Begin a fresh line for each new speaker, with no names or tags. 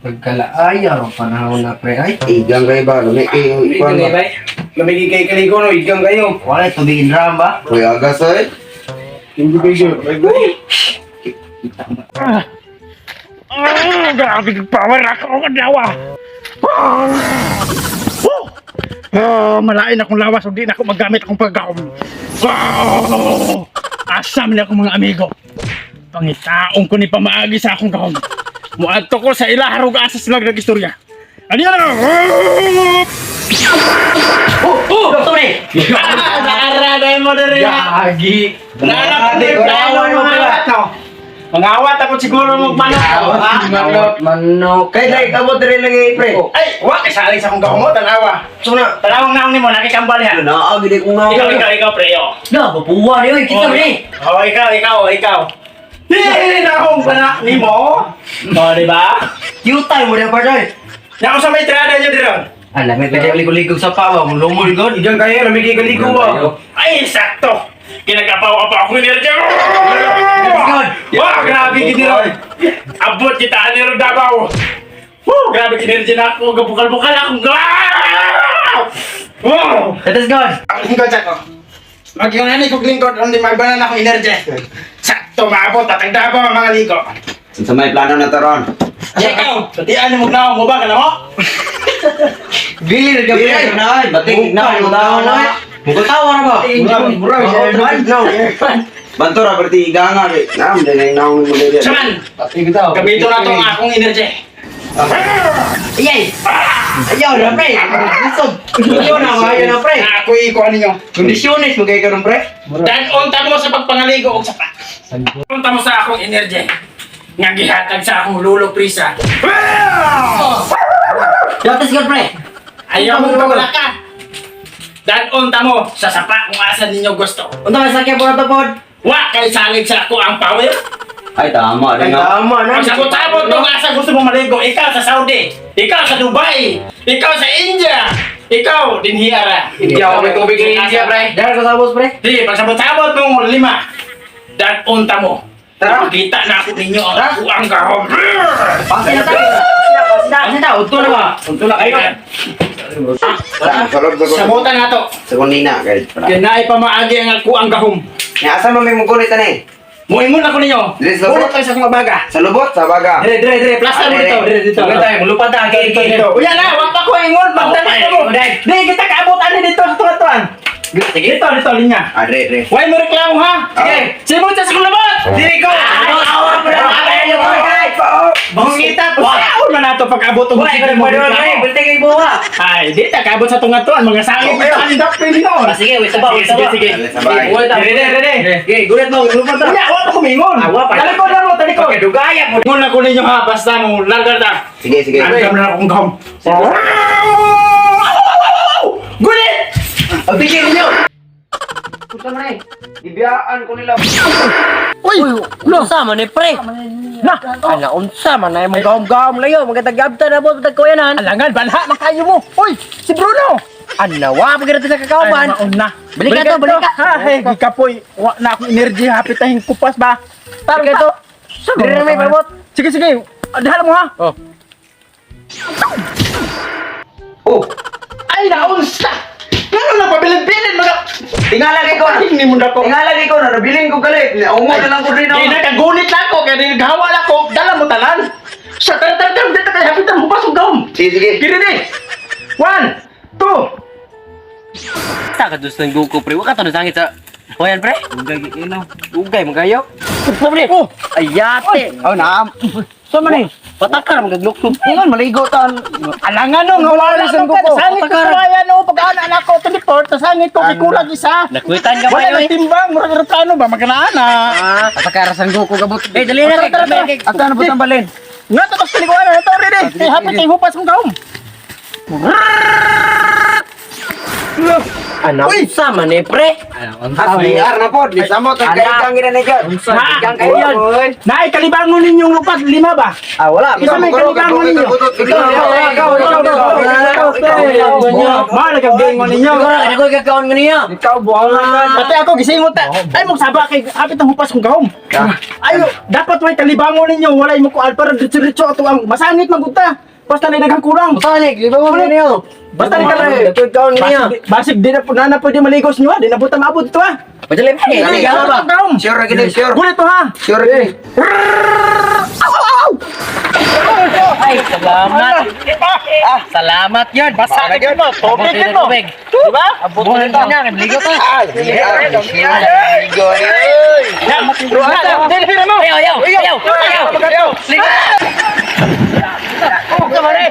Pagkalaaya, ang panahon na pre. Ay,
Igang kayo ba?
Igang kayo ba? Lamig kay kaligo no, igang kayo.
wala tubig drum ba?
Kuya agas ay.
Hindi kayo.
Grabe yung power ako ang lawa. Malain akong lawas, hindi na ako magamit akong pagkaon. Asam na akong mga amigo. Pangitaong ko ni pamaagi sa akong kaon. Muadto ko sa ilaharog asas lang ng istorya. Ano yan?
Doktor eh!
Nakaraday mo na rin.
Gagi!
Nakaraday mo na rin. Mangawat ako siguro magmanok.
Manok. Kaya dahil kabot rin lagi pre.
Ay, wa kay sali sa akong gahmo tanawa.
Suna.
Tanawang naong nimo nakikambal yan.
Naagi di ko nga.
Ikaw pre yo.
Na, babuwa rin. Kita rin.
Oh, ikaw. Nahong panak nimo. No, di ba?
Cute mo rin pa dahil.
Nako sa may tirada niyo diron.
Alam, may pwede ligo-ligo sa pawa. Lumul god.
Igang kayo, lamig kay kaligo ba?
Ay, sakto. Kinagapaw ako ni Erjo.
God!
Wah, grabe gini ron. Abot kita ni ron Davao. Grabe kinergy na ako. Gabukal-bukal akong wow!
That is God!
Ang lingkod ako. Mag-yunani kong lingkod, hindi magbanan ako energy. Sakto, maabot at ang Davao ang mga ligo.
Sa may plano na taron.
Ikaw, patian mo na mo ba ka na mo?
Bilir ka pre!
na ay. Batik na ay.
Mukhang tawa na ba?
Bantura berarti igang nga. Nam, dahil naong mo dahil.
Saman, kabito na itong akong energy.
Ayay! Ayaw na pre! Lisod! Ayaw na pre!
Ako ikuha ninyo.
Kondisyonis mo kayo ka ng pre?
Dan unta mo sa pagpangaligo og sapa. Unta mo sa akong energy. Nga gihatag sa akong lulo prisa.
That is God pre!
Ayaw mo wala ka. Dan unta mo sa sapa kung asa ninyo gusto.
Unta may sakya po na to pod?
Wa kay salig sa ako ang power.
Ay, tama rin nga.
Tama na!
Ang sabot-sabot kung asa gusto mo maligo. Ikaw sa Saudi. Ikaw sa Dubai. Ikaw sa India. Ikaw din hiyara.
Hindi ako may tubig ng India, pre.
Dahil ka tapos pre?
Di, pag sabot-sabot mong lima. Dan unta mo.
Tara.
Makita na ako ninyo ang ako ang gahom.
Pasi na tayo! Pasi na! Unto na ba? Unto na kayo!
Sarap sa
Sabutan na to.
Sa kunina, guys.
Kinaay pa maagi ang ako ang gahom.
Asa mo may mugunit na eh?
Muingon ako ninyo.
Dili sa
Puro tayo sa akong baga.
Sa lubot, sa baga.
Dire, plaster mo dito. Dire dito.
Mulupad na!
Dito. Uya na, wag pa ko ingon. Magdala mo. Di, kita kaabutan ni dito sa tunatuan. Sige, dito, linya.
Ah, re.
Huwag mo reklamo ha. Sige, simot sa kulabot. Diri ko.
Awar mo na!
Bangungitat. Wow, man nato pag-abot og sige mo.
Bulte kay buha!
Ay, di ta kaabot sa tungatuan. Mga sangit
Okay.
ang dapin dito.
Sige, wait ba?
Sige.
Sabay.
Dire.
Okay, gulat mo! Mulupad na!
Uya, wala ko mingon.
Awa pa.
Talikod na mo, talikod.
Dugaya mo!
Ngun ako ninyo ha, basta mo, largar ta.
Sige.
Andam na akong gahom. Gulit!
Ang bigyan ninyo! Puta mo na
Ibiyaan ko nila.
Uy! Unsa man ni pre? Na! Ala, unsa man na mong gawom-gawom layo. Magkatagabta na po pagkuyanan.
Alangan, balha man kayo mo. Uy, si Bruno.
Anawa, pagkira sa kakauban.
Ay, na.
Balik ka to, balik ka.
Ha, hey, gikapoy. Wa na akong energy, hapit tayong kupas ba?
Tara ka to. Dire na may pabot.
Sige. Adahala mo ha. Oh.
Oh,
Ay, naunsa. Ano na pabilin-bilin mga...
tingalagay ko na.
Hindi mo na ko.
Tingalagay ko na. Nabiling ko galit. Ungo na lang ko rin ako.
Nakagunit na ako, kaya naghawa na ako. Dala mo talan. Sa tantan dito kaya hapitan mo pasok gawm.
Sige.
Kiri ni. 1, 2.
Taka dos ng Goku pre. Wala ka to nasangit sa... Kuyan pre? Ugay mo kayo.
Oh,
Ayate. Oh, naam. So man eh. Patakar magagluksog. Ingon maligo tan.
alangan no, nawala sa ko. Sangit ko kaya no, pag-ana na ako, teleport, sangit ko, kikulang isa.
Nakwitan ka
Wala
ba
nang timbang, murag plano ba, magkanaan na.
Patakarasan Goku gabot. Eh, dali na kay.
At ano ba tambalin? Nga to, tapos paliguan na, ito rin eh. Hapit kay hupas mong kaom.
Ano, unsa man ni pre?
Asliar na po. Di sa mo. Tagkaigang gina na dyan.
Igang kayo yan.
Nay, kalibangon ninyong lupat, 5 ba?
Ah, wala.
Isa may kalibangon ninyo. Mahal nagkabingon ninyo.
Ako ikakaon mo niya.
Ikaw, buwang na.
Pati ako gisingot ta. Ay mo saba kay hapit ang hupas kong gahom. Ayo, dapat may kalibangon ninyo, walay mo ko alpara diretso ato ang masangit magunta. Basta na daghang kulang.
Tanik, di ba mo niya?
Basta ni kare.
Ikakaon mo niya.
Basig di na pwede maligos nyo, di na puta maabot ito ha.
Padali pa.
Gano'n ba? Gahom.
Sure gini, sure.
Gulit to ha.
Sure gini.
Ay, salamat. Salamat yun.
Basta na yun mo, tubig yun mo. Diba?
Abot na ito niya. Ligo to.
Dili mo.
Ayaw. Ligo. Wala.